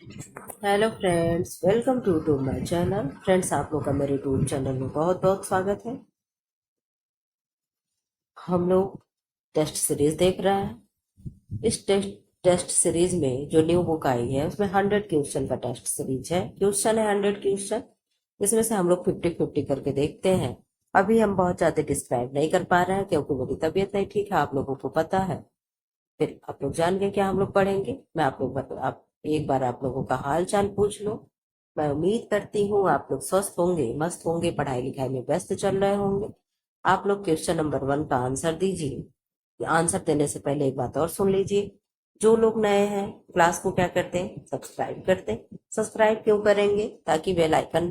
Hello friends, welcome to my channel. Friends, आप लोग का मेरे यूट्यूब चैनल में बहुत बहुत स्वागत है। हम लोग टेस्ट सीरीज देख रहे हैं। इस टेस्ट सीरीज में जो न्यू बुक आई है उसमें 100 क्वेश्चन का टेस्ट सीरीज है। क्वेश्चन है 100 क्वेश्चन। इसमें से हम लोग 50-50 करके देखते हैं। अभी हम बहुत ज्यादा डिस्क्राइब नहीं कर पा रहे हैं क्योंकि मेरी तबीयत नहीं ठीक है, आप लोगों को पता है। फिर आप लोग जान गए क्या हम लोग पढ़ेंगे। मैं आप एक बार आप लोगों का हाल चाल पूछ लो। मैं उम्मीद करती हूँ आप लोग स्वस्थ होंगे, मस्त होंगे, पढ़ाई लिखाई में व्यस्त चल रहे होंगे। आप लोग क्वेश्चन नंबर 1 का आंसर दीजिए। आंसर देने से पहले एक बात और सुन लीजिए। जो लोग नए हैं क्लास को क्या करते हैं, सब्सक्राइब करते हैं। सब्सक्राइब क्यों करेंगे? ताकि बेल आइकन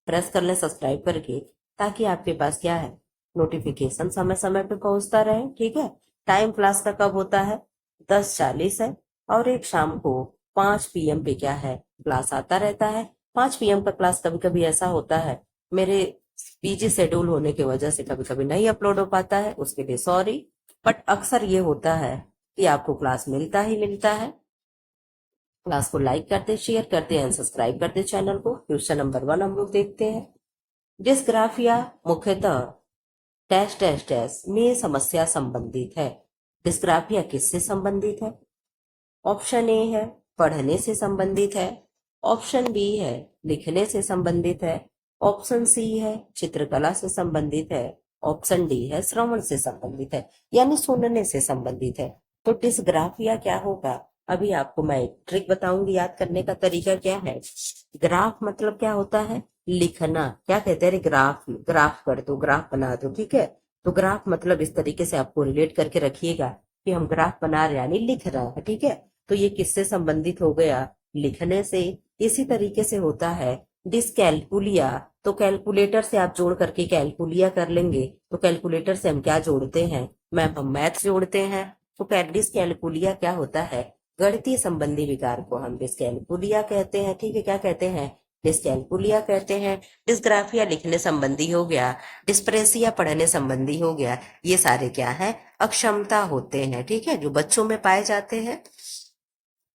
प्रेस कर लें सब्सक्राइब करके, ताकि आपके पास क्या है, नोटिफिकेशन समय समय पे पहुंचता रहे। ठीक है। टाइम क्लास का कब होता है? 10:40 है। और एक शाम को 5 PM पे क्या है, क्लास आता रहता है। 5 PM का क्लास कभी कभी ऐसा होता है, मेरे पीजी शेड्यूल होने की वजह से कभी कभी नहीं अपलोड हो पाता है, उसके लिए सॉरी। बट अक्सर ये होता है कि आपको क्लास मिलता ही मिलता है। क्लास को लाइक करते, शेयर करते हैं, सब्सक्राइब करते चैनल को। क्वेश्चन नंबर 1 हम लोग देखते हैं। डिस्ग्राफिया मुख्यतः डैश डैश डैश में समस्या संबंधित है। डिस्ग्राफिया किससे संबंधित है? ऑप्शन ए है पढ़ने से संबंधित है। ऑप्शन बी है लिखने से संबंधित है। ऑप्शन सी है चित्रकला से संबंधित है। ऑप्शन डी है श्रवण से संबंधित है, यानी सुनने से संबंधित है। तो डिस्ग्राफिया क्या होगा? अभी आपको मैं एक ट्रिक बताऊंगी। याद करने का तरीका क्या है? ग्राफ मतलब क्या होता है? लिखना। क्या कहते हैं? ग्राफ, ग्राफ कर दो, ग्राफ बना दो। ठीक है। तो ग्राफ मतलब इस तरीके से आपको रिलेट करके रखिएगा कि हम ग्राफ बना रहे हैं, यानी लिख रहे हैं। ठीक है। तो ये किससे संबंधित हो गया? लिखने से। इसी तरीके से होता है डिसकैलकुलिया। तो कैलकुलेटर से आप जोड़ करके कैलकुलिया कर लेंगे। तो कैलकुलेटर से हम क्या जोड़ते हैं मैम? हम मैथ जोड़ते हैं। तो डिसकैलकुलिया क्या होता है? गणितीय संबंधी विकार को हम डिसकैलकुलिया कहते हैं। ठीक है। क्या कहते हैं? डिसकैलकुलिया कहते हैं। डिस्ग्राफिया लिखने संबंधी हो गया। डिस्प्रेसिया पढ़ने संबंधी हो गया। ये सारे क्या है? अक्षमता होते हैं। ठीक है, जो बच्चों में पाए जाते हैं।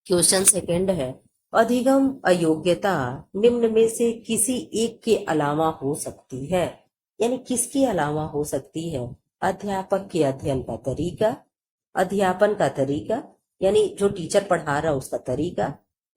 क्वेश्चन सेकंड है, अधिगम अयोग्यता निम्न में से किसी एक के अलावा हो सकती है। यानी किसके अलावा हो सकती है? अध्यापक के अध्ययन का तरीका, अध्यापन का तरीका यानी जो टीचर पढ़ा रहा उसका तरीका,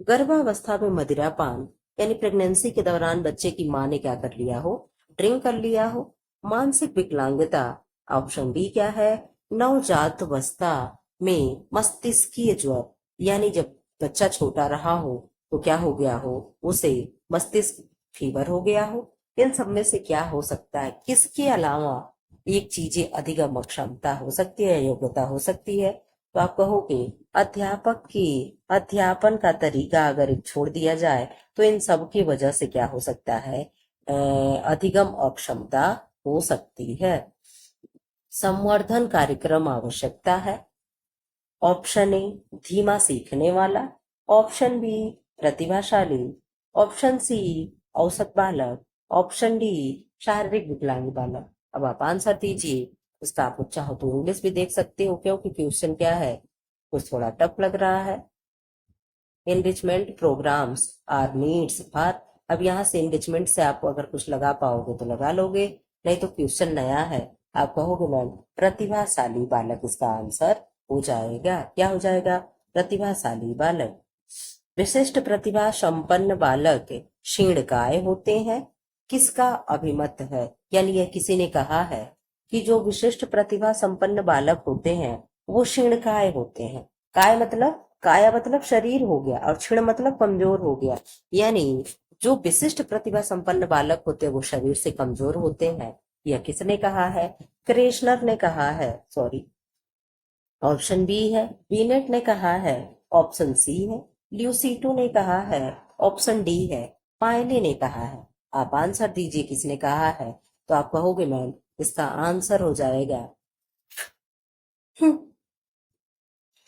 गर्भावस्था में मदिरापान यानी प्रेगनेंसी के दौरान बच्चे की माँ ने क्या कर लिया हो, ड्रिंक कर लिया हो, मानसिक विकलांगता। ऑप्शन बी क्या है? नवजात अवस्था में मस्तिष्कीय ज्वर, यानी जब बच्चा छोटा रहा हो तो क्या हो गया हो, उसे मस्तिष्क फीवर हो गया हो। इन सब में से क्या हो सकता है? किसके अलावा एक चीजें अधिगम क्षमता हो सकती है, योग्यता हो सकती है? तो आप कहोगे अध्यापक की अध्यापन का तरीका अगर छोड़ दिया जाए तो इन सब की वजह से क्या हो सकता है? अधिगम अक्षमता हो सकती है। संवर्धन कार्यक्रम आवश्यकता है। ऑप्शन ए धीमा सीखने वाला। ऑप्शन बी प्रतिभाशाली। ऑप्शन सी औसत बालक। ऑप्शन डी शारीरिक विकलांग बालक। अब आप आंसर दीजिए। उसका आप चाहो तो इंग्लिश भी देख सकते हो, क्योंकि क्वेश्चन क्या है, कुछ थोड़ा टफ लग रहा है। Enrichment programmes are needs for. अब यहाँ से एनरिचमेंट से आप अगर कुछ लगा पाओगे तो लगा लोगे, नहीं तो क्वेश्चन नया है। आप कहोगे मैम प्रतिभाशाली बालक इसका आंसर हो जाएगा। क्या हो जाएगा? प्रतिभाशाली बालक। विशिष्ट प्रतिभा संपन्न बालक क्षीणकाय होते हैं। किसका अभिमत है? यानी यह किसी ने कहा है कि जो विशिष्ट प्रतिभा संपन्न बालक होते हैं वो क्षीणकाय होते हैं। काय मतलब, काया मतलब शरीर हो गया, और क्षीण मतलब कमजोर हो गया। यानी जो विशिष्ट प्रतिभा संपन्न बालक होते हैं वो शरीर से कमजोर होते हैं। यह किसने कहा है? क्रेशनर ने कहा है, सॉरी। ऑप्शन बी है, बीनेट ने कहा है। ऑप्शन सी है, ल्यूसीटो ने कहा है। ऑप्शन डी है, पायले ने कहा है। आप आंसर दीजिए किसने कहा है। तो आप कहोगे मैम इसका आंसर हो जाएगा,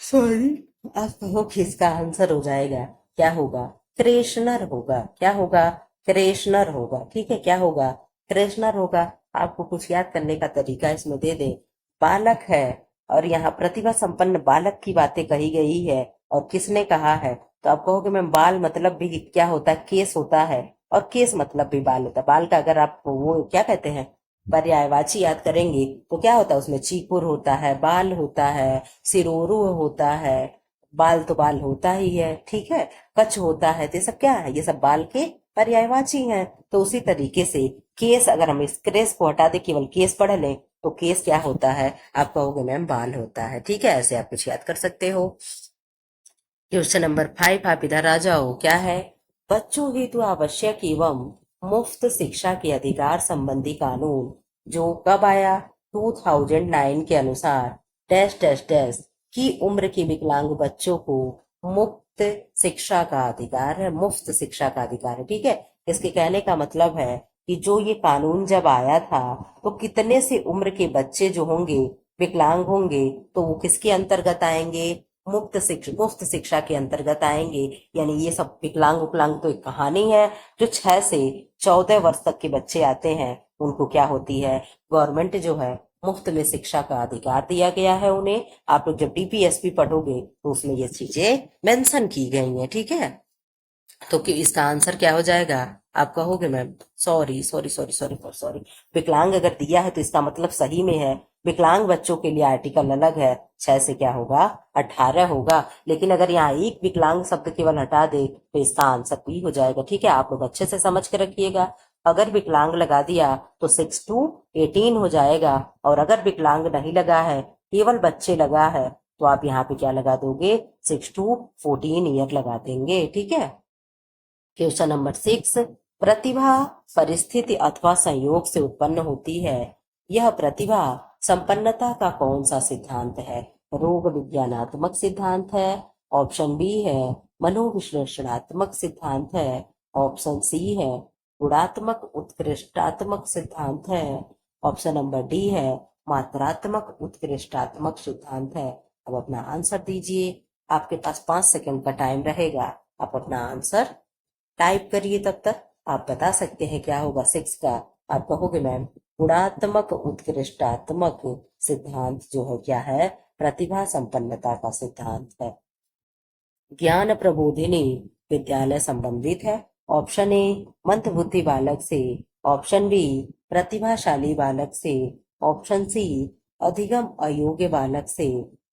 सॉरी, आप कहोगे इसका आंसर हो जाएगा, क्या होगा? क्रेशनर होगा। क्या होगा? क्रेशनर होगा। ठीक है। क्या होगा? क्रेशनर होगा। आपको कुछ याद करने का तरीका इसमें दे दे। बालक है और यहाँ प्रतिभा संपन्न बालक की बातें कही गई है, और किसने कहा है? तो आप कहोगे मैम बाल मतलब भी क्या होता है, केस होता है, और केस मतलब भी बाल होता है। बाल का अगर आप वो क्या कहते हैं पर्यायवाची याद करेंगे तो क्या होता है, उसमें चीपुर होता है, बाल होता है, सिरोरू होता है, बाल तो बाल होता ही है, ठीक है, कच होता है, तो ये सब क्या है, ये सब बाल के पर्यायवाची हैं। तो उसी तरीके से केस, अगर हम इस क्रेस को हटा दे केवल केस पढ़ लें तो केस क्या होता है, आप कहोगे मैम बाल होता है, ठीक है। ऐसे आप कुछ याद कर सकते हो। क्वेश्चन नंबर 5 आप इधर आ जाओ, क्या है, बच्चों हेतु आवश्यक एवं मुफ्त शिक्षा के अधिकार संबंधी कानून जो कब आया, 2009 के अनुसार डैश डैश डैश की उम्र के विकलांग बच्चों को मुफ्त शिक्षा का अधिकार है, मुफ्त शिक्षा का अधिकार है, ठीक है। इसके कहने का मतलब है कि जो ये कानून जब आया था तो कितने से उम्र के बच्चे जो होंगे विकलांग होंगे तो वो किसके अंतर्गत आएंगे, मुफ्त शिक्षा के अंतर्गत आएंगे। यानी ये सब विकलांग विकलांग तो एक कहानी है। जो 6 से 14 वर्ष तक के बच्चे आते हैं उनको क्या होती है, गवर्नमेंट जो है मुफ्त में शिक्षा का अधिकार दिया गया है उन्हें। आप लोग जब डीपीएसपी पढ़ोगे तो उसमें ये चीजें मेंशन की गई हैं, ठीक है। तो कि इसका आंसर क्या हो जाएगा, आप कहोगे ma'am sorry sorry sorry sorry sorry, विकलांग अगर दिया है तो इसका मतलब सही में है। विकलांग बच्चों के लिए आर्टिकल अलग है, 6 से क्या होगा 18 होगा। लेकिन अगर यहाँ एक विकलांग शब्द केवल हटा दे तो इसका आंसर बी हो जाएगा, ठीक है। आप लोग अच्छे से समझ के रखिएगा। अगर विकलांग लगा दिया तो 6 to 18 हो जाएगा, और अगर विकलांग नहीं लगा है केवल बच्चे लगा है तो आप यहाँ पे क्या लगा दोगे, 6 to 14 ईयर लगा देंगे, ठीक है। क्वेश्चन नंबर 6, प्रतिभा परिस्थिति अथवा संयोग से उत्पन्न होती है, यह प्रतिभा संपन्नता का कौन सा सिद्धांत है, रोग विज्ञानात्मक सिद्धांत है, ऑप्शन बी है मनोविश्लेषणात्मक सिद्धांत है, ऑप्शन सी है गुणात्मक उत्कृष्टात्मक सिद्धांत है, ऑप्शन नंबर डी है मात्रात्मक उत्कृष्टात्मक सिद्धांत है। अब अपना आंसर दीजिए, आपके पास 5 सेकंड का टाइम रहेगा, आप अपना आंसर टाइप करिए। तब तक आप बता सकते हैं क्या होगा 6 का, आप कहोगे मैम गुणात्मक उत्कृष्टात्मक सिद्धांत जो है क्या है, प्रतिभा संपन्नता का सिद्धांत है। ज्ञान प्रबोधिनी विद्यालय संबंधित है, ऑप्शन ए मंदबुद्धि बालक से, ऑप्शन बी प्रतिभाशाली बालक से, ऑप्शन सी अधिगम अयोग्य बालक से,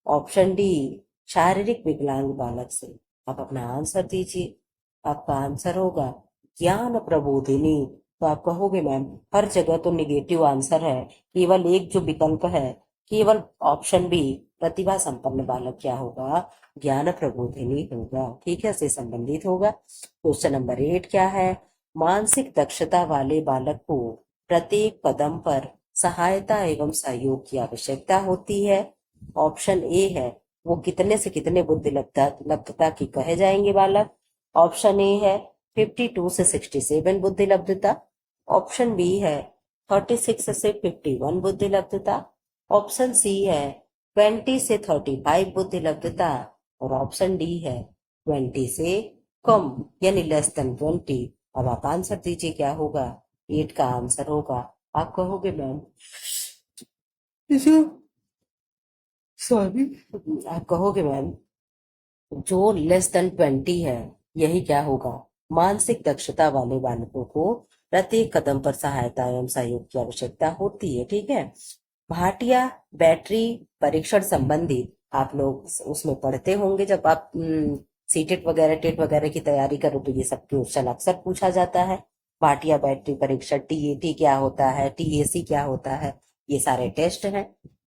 ऑप्शन डी शारीरिक विकलांग बालक से। आप अपना आंसर दीजिए, आपका आंसर होगा ज्ञान प्रबोधिनी। तो आप कहोगे मैम हर जगह तो निगेटिव आंसर है, केवल एक जो विकल्प है केवल ऑप्शन बी प्रतिभा संपन्न बालक क्या होगा, ज्ञान प्रबोधिनी होगा, ठीक है, से संबंधित होगा। क्वेश्चन नंबर 8 क्या है, मानसिक दक्षता वाले बालक को प्रत्येक कदम पर सहायता एवं सहयोग की आवश्यकता होती है। ऑप्शन ए है वो कितने से कितने बुद्धि लब्धता की कहे जाएंगे बालक, ऑप्शन ए है 52 से 67 बुद्धि लब्धता, ऑप्शन बी है 36 से 51 बुद्धि लब्धता, ऑप्शन सी है 20 से 35 बुद्धि लब्धता, और ऑप्शन डी है 20 से कम यानी लेस देन 20। अब आप आंसर दीजिए क्या होगा, 8 का आंसर होगा, आप कहोगे मैम सॉरी, आप कहोगे मैम जो लेस देन 20 है यही क्या होगा, मानसिक दक्षता वाले बालकों को प्रत्येक कदम पर सहायता एवं सहयोग की आवश्यकता होती है, ठीक है। भाटिया बैटरी परीक्षण संबंधी आप लोग उसमें पढ़ते होंगे जब आप सीटेट वगैरह टेट वगैरह की तैयारी करो तो ये सब क्वेश्चन अक्सर पूछा जाता है। भाटिया बैटरी परीक्षण, टीएटी क्या होता है, टीएसी क्या होता है, ये सारे टेस्ट हैं।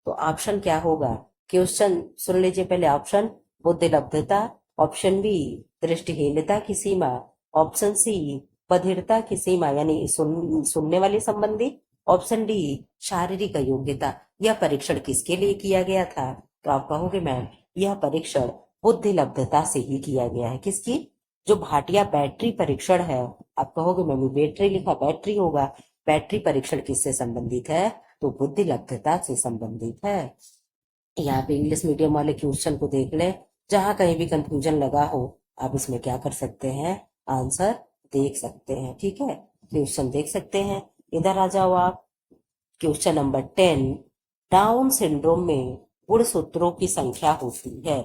तो ऑप्शन क्या होगा, क्वेश्चन सुन लीजिए पहले, ऑप्शन बुद्धि लब्धता, ऑप्शन बी दृष्टिहीनता की सीमा, ऑप्शन सी बधिरता की सीमा यानी सुनने वाले संबंधी, ऑप्शन डी शारीरिक अयोग्यता। यह परीक्षण किसके लिए किया गया था, तो आप कहोगे मैम यह परीक्षण बुद्धि लब्धता से ही किया गया है। किसकी, जो भाटिया बैटरी परीक्षण है, आप कहोगे मैम बैटरी लिखा बैटरी होगा, बैटरी परीक्षण किससे संबंधित है, तो बुद्धि लब्धता से संबंधित है। यहाँ पे इंग्लिश मीडियम वाले क्वेश्चन को देख लें, जहां कहीं भी कंफ्यूजन लगा हो आप इसमें क्या कर सकते हैं, आंसर देख सकते हैं, ठीक है, क्वेश्चन देख सकते हैं। इधर आ जाओ आप, क्वेश्चन नंबर 10, डाउन सिंड्रोम में गुणसूत्रों की संख्या होती है।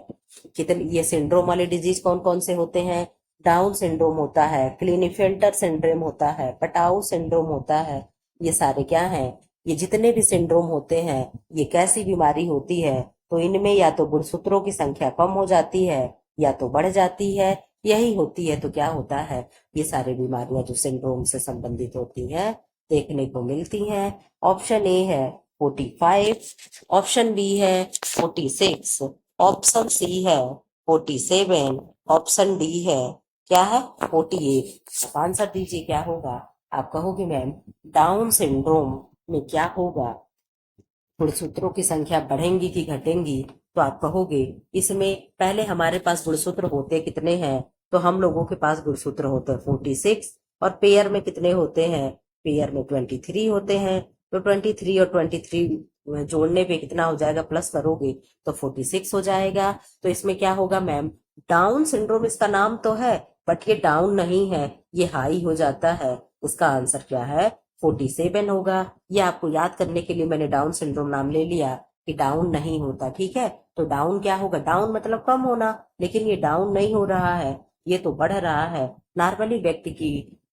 कितने ये सिंड्रोम वाले डिजीज कौन कौन से होते हैं? डाउन सिंड्रोम होता है, क्लिनीफेल्टर सिंड्रोम होता है, पटाउ सिंड्रोम होता है। ये सारे क्या हैं? ये जितने भी सिंड्रोम होते हैं, ये कैसी बीमारी होती है? तो इनमें या तो गुणसूत्रों की संख्या कम हो जाती है या तो बढ़ जाती है, यही होती है। तो क्या होता है? ये सारी बीमारियां जो सिंड्रोम से संबंधित होती हैं देखने को मिलती हैं। ऑप्शन ए है 45, ऑप्शन बी है 46, ऑप्शन सी है 47, ऑप्शन डी है क्या है 48। आप आंसर दीजिए क्या होगा? आप कहोगे मैम डाउन सिंड्रोम में क्या होगा, गुणसूत्रों की संख्या बढ़ेंगी कि घटेंगी? तो आप कहोगे इसमें पहले हमारे पास गुणसूत्र होते कितने हैं? तो हम लोगों के पास गुणसूत्र होते हैं 46, और पेयर में कितने होते हैं? पेयर में 23 होते हैं। तो 23 और 23 जोड़ने पे कितना हो जाएगा? प्लस करोगे तो 46 हो जाएगा। तो इसमें क्या होगा मैम? डाउन सिंड्रोम इसका नाम तो है, बट ये डाउन नहीं है, ये हाई हो जाता है। इसका आंसर क्या है? 47 होगा। ये आपको याद करने के लिए मैंने डाउन सिंड्रोम नाम ले लिया कि डाउन नहीं होता, ठीक है। तो डाउन क्या होगा? डाउन मतलब कम होना, लेकिन ये डाउन नहीं हो रहा है, ये तो बढ़ रहा है। नॉर्मली व्यक्ति की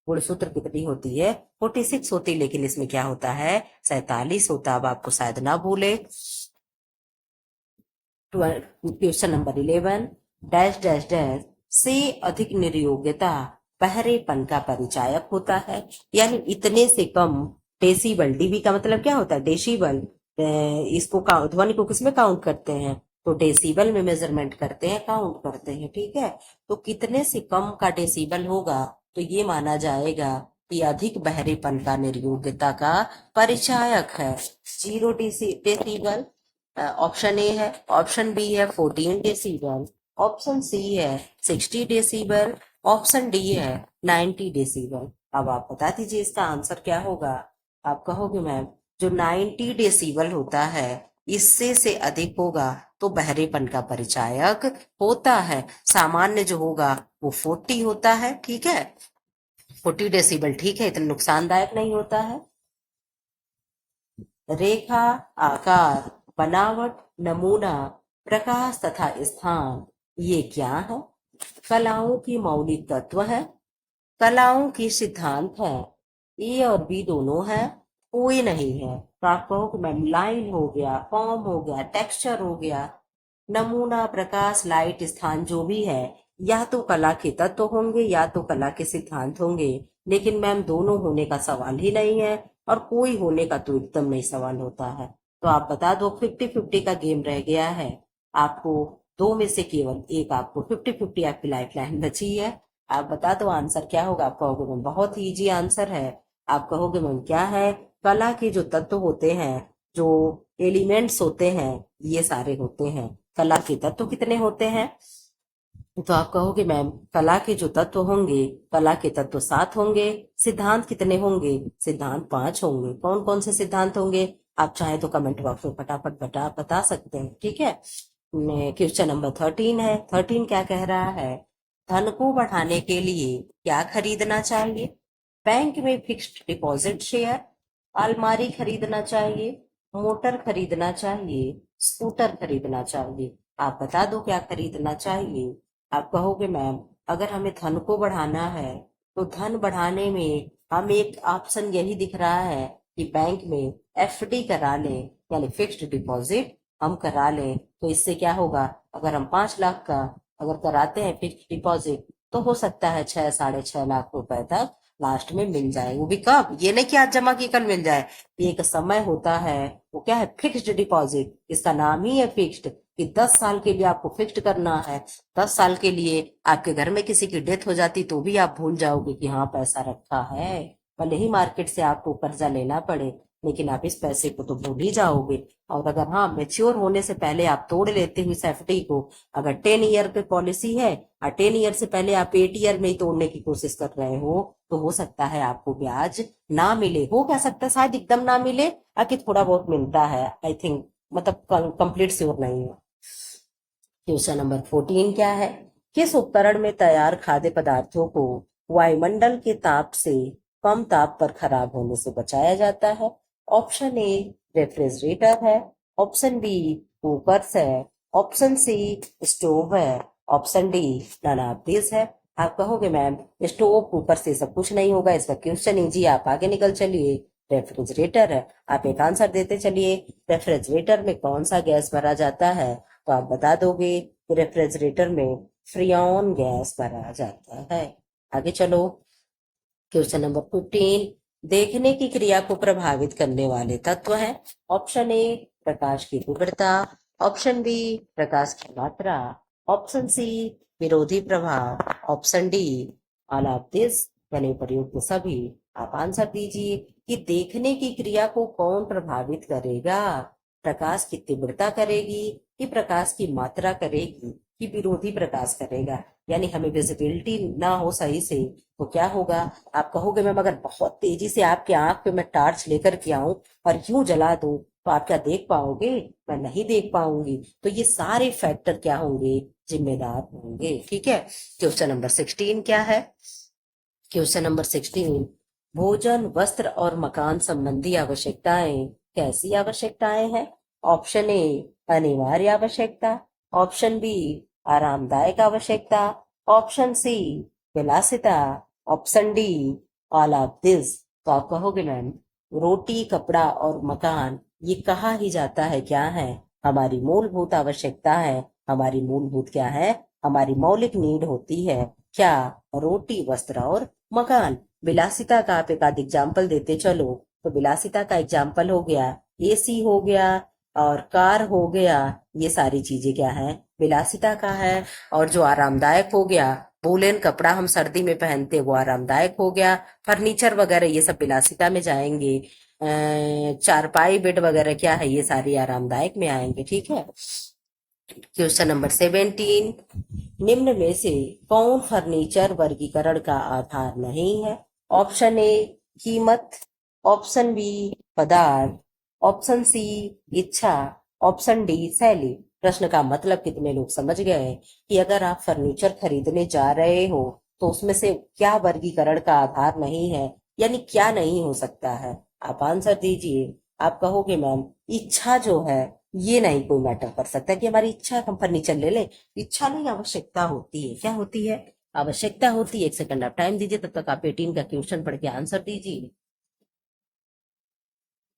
गुणसूत्र कितनी होती है? 46 होती, लेकिन इसमें क्या होता है? 47 होता। अब आपको शायद ना भूले। Question number 11, dash dash dash से अधिक निर्योग्यता बहरेपन का परिचायक होता है। यानी इतने से कम डेसिबल, डीबी का मतलब क्या होता है? डेसिबल। इसको ध्वनि को किसमें काउंट करते हैं? तो डेसिबल में मेजरमेंट करते हैं, काउंट करते हैं, ठीक है। तो कितने से कम का डेसिबल होगा तो ये माना जाएगा कि अधिक बहरेपन का निर्योग्यता का परिचायक है। 0 डेसिबल ऑप्शन ए है, ऑप्शन बी है 14 डेसिबल, ऑप्शन सी है 60 डेसिबल, ऑप्शन डी है 90 डेसिबल। अब आप बता दीजिए इसका आंसर क्या होगा? आप कहोगे मैम जो 90 डेसिबल होता है इससे से अधिक होगा तो बहरेपन का परिचायक होता है। सामान्य जो होगा वो 40 होता है, ठीक है। 40 डेसिबल ठीक है, इतना नुकसानदायक नहीं होता है। रेखा, आकार, बनावट, नमूना, प्रकाश तथा स्थान ये क्या है? कलाओं की मौलिक तत्व है, कलाओं की सिद्धांत है। ए और बी दोनों है, कोई नहीं है। तो आप कहो कि मैम लाइन हो गया, फॉर्म हो गया, टेक्सचर हो गया, नमूना, प्रकाश, लाइट, स्थान जो भी है, या तो कला के तत्व होंगे या तो कला के सिद्धांत होंगे। लेकिन मैम दोनों होने का सवाल ही नहीं है, और कोई होने का तो एकदम नहीं सवाल होता है। तो आप बता दो 50-50 का गेम रह गया है। आपको दो में से केवल एक, आपको 50-50 आपकी लाइफ लाइन बची है। आप बता दो आंसर क्या होगा? आप कहोगे मैम बहुत ही इजी आंसर है। आप कहोगे मैम क्या है? कला के जो तत्व होते हैं, जो एलिमेंट्स होते हैं, ये सारे होते हैं। कला के तत्व कितने होते हैं? तो आप कहोगे मैम कला के जो तत्व होंगे, कला के तत्व 7 होंगे। सिद्धांत कितने होंगे? सिद्धांत 5 होंगे। कौन कौन से सिद्धांत होंगे? आप चाहे तो कमेंट बॉक्स में फटाफट बता सकते हैं, ठीक है। क्वेश्चन नंबर 13 है। 13 क्या कह रहा है? धन को बढ़ाने के लिए क्या खरीदना चाहिए? बैंक में फिक्स्ड डिपॉजिट शेयर, अलमारी खरीदना चाहिए, मोटर खरीदना चाहिए, स्कूटर खरीदना चाहिए। आप बता दो क्या खरीदना चाहिए? आप कहोगे मैम अगर हमें धन को बढ़ाना है तो धन बढ़ाने में हम एक ऑप्शन यही दिख रहा है कि बैंक में एफडी करा लें, यानी फिक्स्ड डिपॉजिट हम करा लें। तो इससे क्या होगा? अगर हम 5 लाख का अगर कराते हैं फिक्स्ड डिपॉजिट तो हो सकता है 6-6.5 लाख रुपए तक लास्ट में मिल जाए। वो भी कब? ये नहीं कि आज जमा की कल मिल जाए। एक समय होता है, वो क्या है? Fixed deposit. इसका नाम ही है फिक्स्ड, कि 10 साल के लिए आपको फिक्स्ड करना है। 10 साल के लिए आपके घर में किसी की डेथ हो जाती तो भी आप भूल जाओगे कि हाँ पैसा रखा है। भले ही मार्केट से आपको कर्जा लेना पड़े, लेकिन आप इस पैसे को तो भूल ही जाओगे। और अगर हाँ मेच्योर होने से पहले आप तोड़ लेते हुए एफडी को, अगर 10 ईयर की पॉलिसी है और 10 ईयर से पहले आप 8 ईयर में ही तोड़ने की कोशिश कर रहे हो, तो हो सकता है आपको ब्याज ना मिले। हो क्या सकता है, शायद एकदम ना मिले, आखिर थोड़ा बहुत मिलता है आई थिंक, मतलब कंप्लीट श्योर नहीं है। क्वेश्चन नंबर 14 क्या है? किस उपकरण में तैयार खाद्य पदार्थों को वायुमंडल के ताप से कम ताप पर खराब होने से बचाया जाता है? ऑप्शन ए रेफ्रिजरेटर है, ऑप्शन बी कुकर्स है, ऑप्शन सी स्टोव है, option D none of this है। आप कहोगे मैम स्टोव कुकर से सब कुछ नहीं होगा, इसका क्वेश्चन इजी, आप आगे निकल चलिए। रेफ्रिजरेटर है, आप एक आंसर देते चलिए। रेफ्रिजरेटर में कौन सा गैस भरा जाता है, तो आप बता दोगे कि रेफ्रिजरेटर में फ्रियोन गैस भरा जाता है। आगे चलो, क्वेश्चन नंबर 15, देखने की क्रिया को प्रभावित करने वाले तत्व हैं। ऑप्शन ए प्रकाश की तीव्रता, ऑप्शन बी प्रकाश की मात्रा, ऑप्शन सी विरोधी प्रभाव, option D all of this यानी प्रयुक्त सभी। आप आंसर दीजिए कि देखने की क्रिया को कौन प्रभावित करेगा, प्रकाश की तीव्रता करेगी कि प्रकाश की मात्रा करेगी कि विरोधी प्रकाश करेगा। यानी हमें विजिबिलिटी ना हो सही से तो क्या होगा, आप कहोगे मैम अगर बहुत तेजी से आपके आंख पे मैं टॉर्च लेकर के आऊं और यूं जला दूं तो आप क्या देख पाओगे, मैं नहीं देख पाऊंगी। तो ये सारे फैक्टर क्या होंगे, जिम्मेदार होंगे। ठीक है, क्वेश्चन नंबर 16 क्या है, क्वेश्चन नंबर 16, भोजन वस्त्र और मकान संबंधी आवश्यकताएं कैसी आवश्यकताएं हैं। ऑप्शन ए अनिवार्य आवश्यकता, ऑप्शन बी आरामदायक आवश्यकता, ऑप्शन सी विलासिता, option D all of this. तो आप कहोगे मैम रोटी कपड़ा और मकान ये कहा ही जाता है क्या है, हमारी मूलभूत आवश्यकता है, हमारी मूलभूत क्या है, हमारी मौलिक नीड होती है। क्या, रोटी वस्त्र और मकान। विलासिता का आप एक आध एग्जाम्पल देते चलो, तो विलासिता का एग्जाम्पल हो गया एसी हो गया और कार हो गया, ये सारी चीजें क्या है, विलासिता का है। और जो आरामदायक हो गया, वूलन कपड़ा हम सर्दी में पहनते वो आरामदायक हो गया। फर्नीचर वगैरह ये सब विलासिता में जाएंगे। चारपाई बेड वगैरह क्या है, ये सारी आरामदायक में आएंगे। ठीक है, क्वेश्चन नंबर 17, निम्न में से कौन फर्नीचर वर्गीकरण का आधार नहीं है। ऑप्शन ए कीमत, ऑप्शन बी पदार्थ, ऑप्शन सी इच्छा, ऑप्शन डी शैली। प्रश्न का मतलब कितने लोग समझ गए कि अगर आप फर्नीचर खरीदने जा रहे हो तो उसमें से क्या वर्गीकरण का आधार नहीं है, यानी क्या नहीं हो सकता है। आप आंसर दीजिए। आप कहोगे मैम इच्छा जो है ये नहीं कोई मैटर कर सकता कि हमारी इच्छा हम फर्नीचर ले ले, इच्छा नहीं आवश्यकता होती है। क्या होती है, आवश्यकता होती है। एक सेकंड आप टाइम दीजिए, तब तक आप 18 का क्वेश्चन पढ़ के आंसर दीजिए।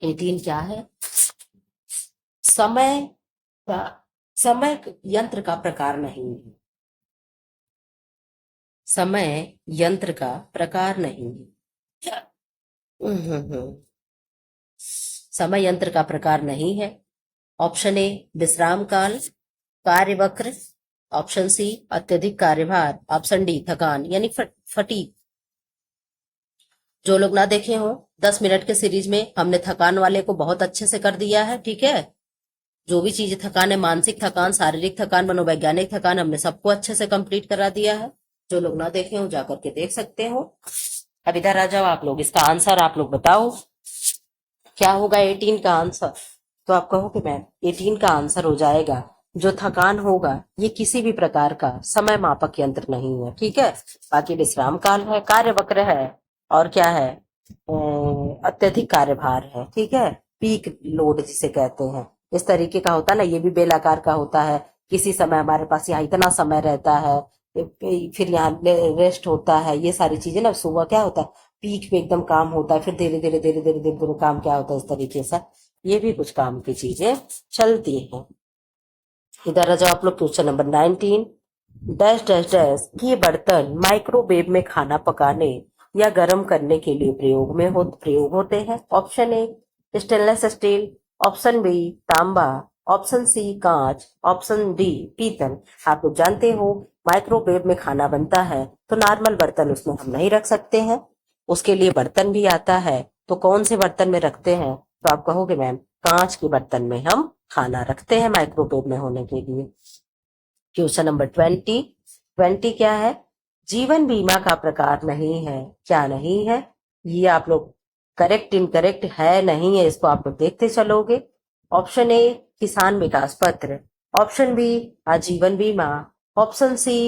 18 क्या है, समय का, समय यंत्र का प्रकार नहीं है, समय यंत्र का प्रकार नहीं है। समय यंत्र का प्रकार नहीं है। ऑप्शन ए विश्राम काल, कार्यवक्र, ऑप्शन सी अत्यधिक कार्यभार, ऑप्शन डी थकान यानी फटीग। जो लोग ना देखे हो 10 मिनट के सीरीज में हमने थकान वाले को बहुत अच्छे से कर दिया है। ठीक है, जो भी चीजें थकान है, मानसिक थकान, शारीरिक थकान, मनोवैज्ञानिक थकान, हमने सबको अच्छे से कंप्लीट करा दिया है। जो लोग ना देखे हो जाकर के देख सकते हो। अब इधर आ जाओ आप लोग, इसका आंसर आप लोग बताओ क्या होगा 18 का आंसर। तो आप कहो कि मैम 18 का आंसर हो जाएगा जो थकान होगा ये किसी भी प्रकार का समय मापक यंत्र नहीं है। ठीक है, बाकी विश्राम काल है, कार्यवक्र है, और क्या है, अत्यधिक कार्यभार है। ठीक है, पीक लोड जिसे कहते हैं, इस तरीके का होता है ना, ये भी बेलाकार का होता है। किसी समय हमारे पास यहाँ इतना समय रहता है, फिर यहाँ रेस्ट होता है, ये सारी चीजें ना। सुबह क्या होता है, पीक पे एकदम काम होता है, फिर धीरे धीरे धीरे धीरे धीरे धीरे काम क्या होता है, इस तरीके से ये भी कुछ काम की चीजें चलती हैं। इधर आ जाओ आप लोग, question number 19, dash dash dash ये बर्तन माइक्रोवेव में खाना पकाने या गर्म करने के लिए प्रयोग होते हैं। Option A stainless steel, option B तांबा, ऑप्शन सी कांच, ऑप्शन डी पीतल। आप लोग जानते हो माइक्रोवेव में खाना बनता है तो नॉर्मल बर्तन उसमें हम नहीं रख सकते हैं, उसके लिए बर्तन भी आता है। तो कौन से बर्तन में रखते हैं, तो आप कहोगे मैम कांच के बर्तन में हम खाना रखते हैं माइक्रोवेव में होने के लिए। क्वेश्चन नंबर 20, 20 क्या है, जीवन बीमा का प्रकार नहीं है। क्या नहीं है, ये आप लोग करेक्ट इनकरेक्ट है नहीं है इसको आप लोग देखते चलोगे। ऑप्शन ए किसान विकास पत्र, ऑप्शन बी आजीवन बीमा, ऑप्शन सी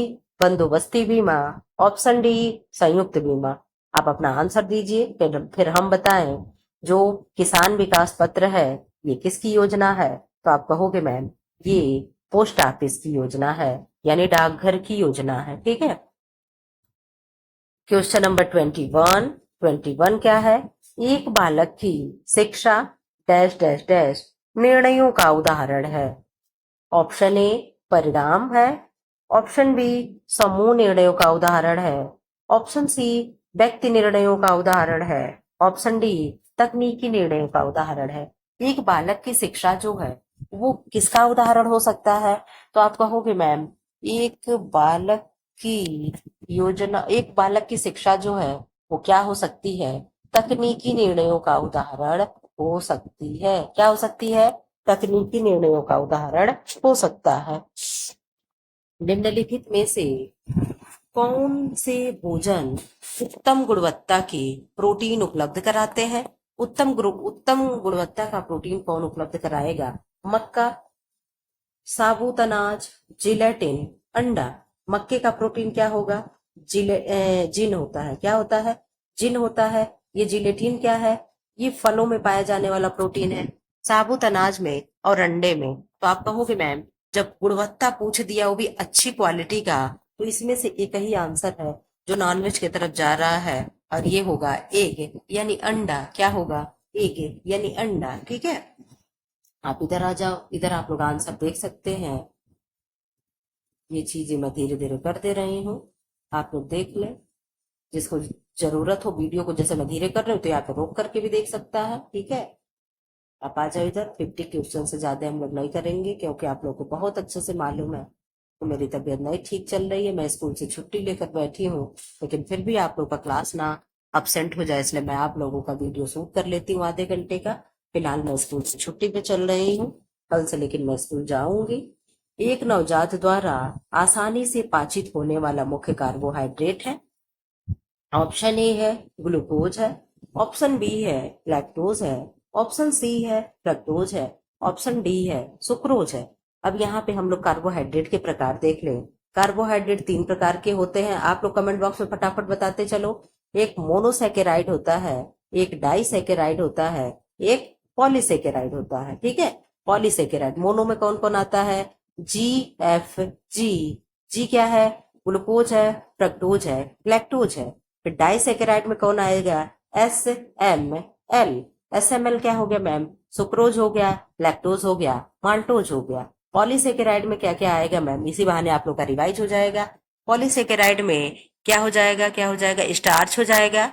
बंदोबस्ती बीमा, ऑप्शन डी संयुक्त बीमा। आप अपना आंसर दीजिए, फिर हम बताएं जो किसान विकास पत्र है ये किसकी योजना है। तो आप कहोगे मैम ये पोस्ट ऑफिस की योजना है, यानी डाकघर की योजना है। ठीक है। Question number 21। 21 क्या है? एक बालक की शिक्षा डैश डैश डैश निर्णयों का उदाहरण है। ऑप्शन ए परिणाम है, ऑप्शन बी समूह निर्णयों का उदाहरण है, ऑप्शन सी व्यक्ति निर्णयों का उदाहरण है, ऑप्शन डी तकनीकी निर्णयों का उदाहरण है। एक बालक की शिक्षा जो है वो किसका उदाहरण हो सकता है? तो आप कहोगे मैम एक बालक की एक बालक की शिक्षा जो है वो क्या हो सकती है? तकनीकी निर्णयों का उदाहरण हो सकती है। क्या हो सकती है? तकनीकी निर्णयों का उदाहरण हो सकता है। निम्नलिखित में से कौन से भोजन उत्तम गुणवत्ता के प्रोटीन उपलब्ध कराते हैं? उत्तम गुणवत्ता का प्रोटीन कौन उपलब्ध कराएगा? मक्का, साबुत अनाज, जिलेटिन, अंडा। मक्के का प्रोटीन क्या होगा? जिन होता है। क्या होता है? जिन होता है। ये जिलेटिन क्या है? ये फलों में पाया जाने वाला प्रोटीन है, साबुत अनाज में और अंडे में। तो आप कहोगे मैम जब गुणवत्ता पूछ दिया वो भी अच्छी क्वालिटी का, तो इसमें से एक ही आंसर है जो नॉनवेज की तरफ जा रहा है, और ये होगा एग यानी अंडा। क्या होगा? एग यानी अंडा। ठीक है। आप इधर आ जाओ, इधर आप लोग आंसर देख सकते हैं। ये चीजें मैं धीरे धीरे कर दे रही हूँ, आप लोग देख लें। जिसको जरूरत हो वीडियो को, जैसे मैं धीरे कर रही हूँ तो यहाँ पे रोक करके भी देख सकता है। ठीक है। आप आ जाओ इधर। 50 क्वेश्चन से ज्यादा हम लोग नहीं करेंगे क्योंकि आप लोग को बहुत अच्छे से मालूम है तो मेरी तबीयत नहीं ठीक चल रही है, मैं स्कूल से छुट्टी लेकर बैठी हूँ, लेकिन फिर भी आप लोग का क्लास ना अपसेंट हो जाए इसलिए मैं आप लोगों का वीडियो शूट कर लेती हूँ आधे घंटे का। फिलहाल मैं स्कूल से छुट्टी पे चल रही हूँ, कल से लेकिन मैं स्कूल जाऊंगी। एक नवजात द्वारा आसानी से पाचित होने वाला मुख्य कार्बोहाइड्रेट है। ऑप्शन ए है ग्लूकोज है, ऑप्शन बी है लैक्टोज है, ऑप्शन सी है फ्रक्टोज है, ऑप्शन डी है सुक्रोज है। अब यहाँ पे हम लोग कार्बोहाइड्रेट के प्रकार देख लें। कार्बोहाइड्रेट 3 प्रकार के होते हैं, आप लोग कमेंट बॉक्स में फटाफट बताते चलो। एक मोनोसेकेराइड होता है, एक डाइसेकेराइड होता है, एक पॉलीसेकेराइड होता है। ठीक है। पॉलीसेकेराइड मोनो में कौन कौन आता है? जी। जी क्या है? ग्लूकोज है, फ्रक्टोज है, लैक्टोज है। फिर डाइसेकेराइड में कौन आएगा? SML। SML क्या हो गया मैम? सुक्रोज हो गया, लैक्टोज हो गया, माल्टोज हो गया। पॉलीसेकेराइड में क्या क्या आएगा मैम? इसी बहाने आप लोग का रिवाइज हो जाएगा। पॉलीसेकेराइड में क्या हो जाएगा? क्या हो जाएगा? स्टार्च हो जाएगा,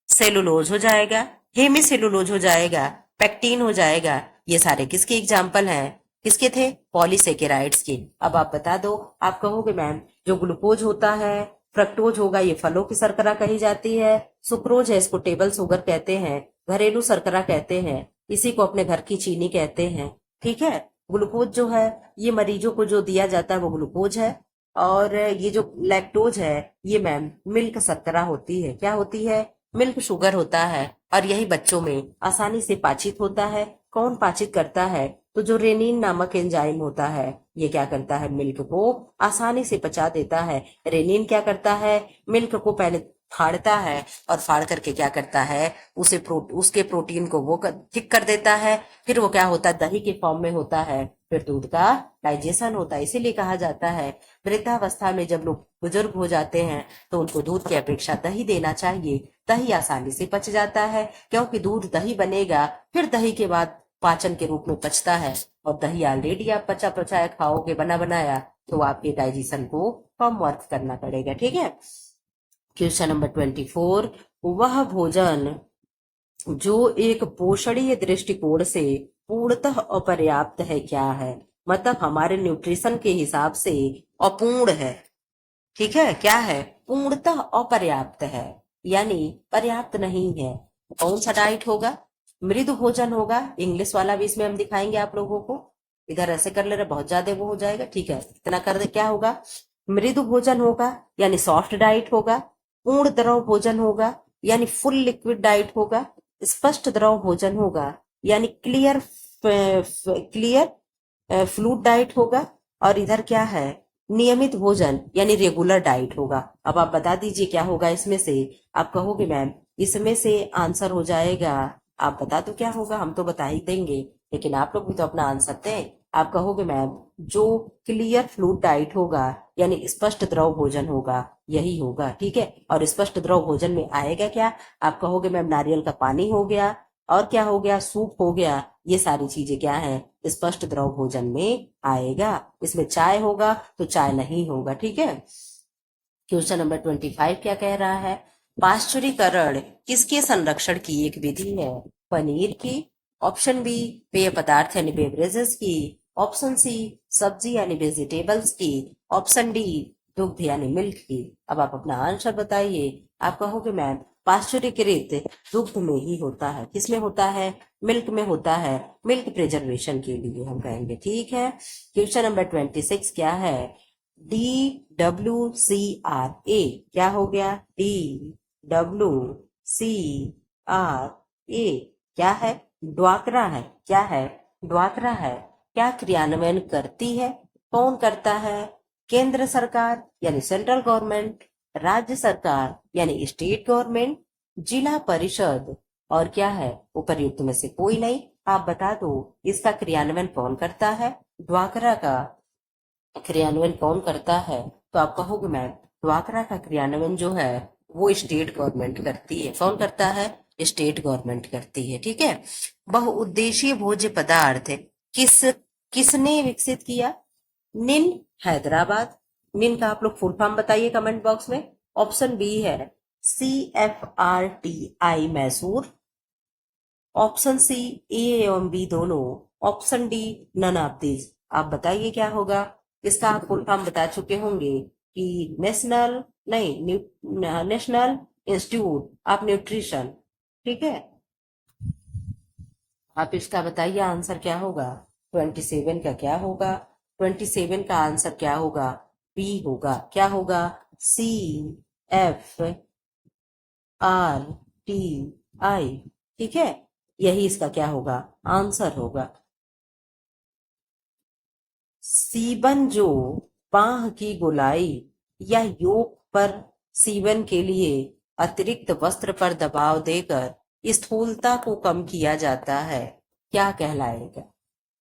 सेलुलोज हो जाएगा, हेमीसेलुलोज हो जाएगा, पेक्टिन हो जाएगा। ये सारे किसके एग्जाम्पल हैं? किसके थे? पॉलीसेकेराइड्स के। अब आप बता दो। आप कहोगे मैम जो ग्लूकोज होता है, फ्रक्टोज होगा, ये फलों की शर्करा कही जाती है। सुक्रोज है, इसको टेबल शुगर कहते हैं, घरेलू शर्करा कहते हैं, इसी को अपने घर की चीनी कहते हैं। ठीक है। ग्लूकोज जो है ये मरीजों को जो दिया जाता है वो ग्लूकोज है। और ये जो लैक्टोज है ये मैम मिल्क शर्करा होती है। क्या होती है? मिल्क शुगर होता है, और यही बच्चों में आसानी से पाचित होता है। कौन पाचित करता है? तो जो रेनिन नामक एंजाइम होता है ये क्या करता है? मिल्क को आसानी से पचा देता है। रेनिन क्या करता है? मिल्क को पहले फाड़ता है, और फाड़ करके क्या करता है? उसके प्रोटीन को वो थिक कर देता है। फिर वो क्या होता है? दही के फॉर्म में होता है। फिर दूध का डाइजेशन होता है। इसीलिए कहा जाता है वृद्धावस्था में जब लोग बुजुर्ग हो जाते हैं तो उनको दूध की अपेक्षा दही देना चाहिए। दही आसानी से पच जाता है क्योंकि दूध दही बनेगा, फिर दही के बाद पाचन के रूप में पचता है, और दही ऑलरेडी आप पचा पचाया खाओगे, बना बनाया, तो आपके डाइजेशन को कम वर्क करना पड़ेगा। ठीक है। Question number 24। वह भोजन जो एक पोषणीय दृष्टिकोण से पूर्णतः अपर्याप्त है क्या है? मतलब हमारे न्यूट्रिशन के हिसाब से अपूर्ण है। ठीक है। क्या है? पूर्णतः अपर्याप्त है, यानी पर्याप्त नहीं है। कौन सा डाइट होगा? मृदु भोजन होगा। इंग्लिश वाला भी इसमें हम दिखाएंगे आप लोगों को। इधर ऐसे कर ले रहे, बहुत ज्यादा वो हो जाएगा। ठीक है, इतना कर दे। क्या होगा? मृदु भोजन होगा यानी सॉफ्ट डाइट होगा। पूर्ण द्रव भोजन होगा यानी फुल लिक्विड डाइट होगा। स्पष्ट द्रव भोजन होगा यानी क्लियर फ्लूइड डाइट होगा। और इधर क्या है? नियमित भोजन यानी रेगुलर डाइट होगा। अब आप बता दीजिए क्या होगा इसमें से? आप कहोगे मैम इसमें से आंसर हो जाएगा, आप बता दो क्या होगा। हम तो बता ही देंगे, लेकिन आप लोग भी तो अपना आंसर दें। आप कहोगे मैम जो क्लियर फ्लूइड डाइट होगा यानी स्पष्ट द्रव भोजन होगा यही होगा, ठीक है। और स्पष्ट द्रव भोजन में आएगा क्या? आप कहोगे मैम नारियल का पानी हो गया, और क्या हो गया, सूप हो गया। ये सारी चीजें क्या है, स्पष्ट द्रव भोजन में आएगा। इसमें चाय होगा तो चाय नहीं होगा, ठीक है। क्वेश्चन नंबर 25 क्या कह रहा है, पाश्चुरीकरण किसके संरक्षण की एक विधि है? पनीर की, ऑप्शन बी पेय पदार्थ यानी बेवरेजेस की, ऑप्शन सी सब्जी यानी वेजिटेबल्स की, ऑप्शन डी दुग्ध यानी मिल्क की। अब आप अपना आंसर बताइए। आप कहोगे मैम पाश्चुरीकृत दुग्ध में ही होता है। किसमें होता है? मिल्क में होता है, मिल्क प्रिजर्वेशन के लिए हम कहेंगे, ठीक है। क्वेश्चन नंबर 26 क्या है, DWCRA क्या हो गया, DWCRA क्या है? ड्वाक्रा है। क्या है? ड्वाक्रा है। क्या क्रियान्वयन करती है? कौन करता है? केंद्र सरकार यानी सेंट्रल गवर्नमेंट, राज्य सरकार यानी स्टेट गवर्नमेंट, जिला परिषद, और क्या है, उपर्युक्त में से कोई नहीं। आप बता दो इसका क्रियान्वयन कौन करता है? ड्वाक्रा का क्रियान्वयन कौन करता है? तो आप कहोगे मैम ड्वाक्रा का क्रियान्वयन जो है वो स्टेट गवर्नमेंट करती है। कौन करता है? स्टेट गवर्नमेंट करती है, ठीक है। बहुउद्देशीय भोज्य पदार्थ किसने विकसित किया? निन हैदराबाद। निन का आप लोग फुल फॉर्म बताइए कमेंट बॉक्स में। ऑप्शन बी है CFRTI Mysore, option C A एवं बी दोनों, option D none of this. आप बताइए क्या होगा। इसका आप फुल फॉर्म बता चुके होंगे कि नेशनल इंस्टीट्यूट ऑफ न्यूट्रिशन, ठीक है। आप इसका बताइए आंसर क्या होगा। 27 का क्या होगा? 27 का आंसर क्या होगा? बी होगा। क्या होगा? CFRTI, ठीक है। यही इसका क्या होगा, आंसर होगा। सीबन जो बांह की गोलाई या योक पर सीवन के लिए अतिरिक्त वस्त्र पर दबाव देकर स्थूलता को कम किया जाता है, क्या कहलाएगा?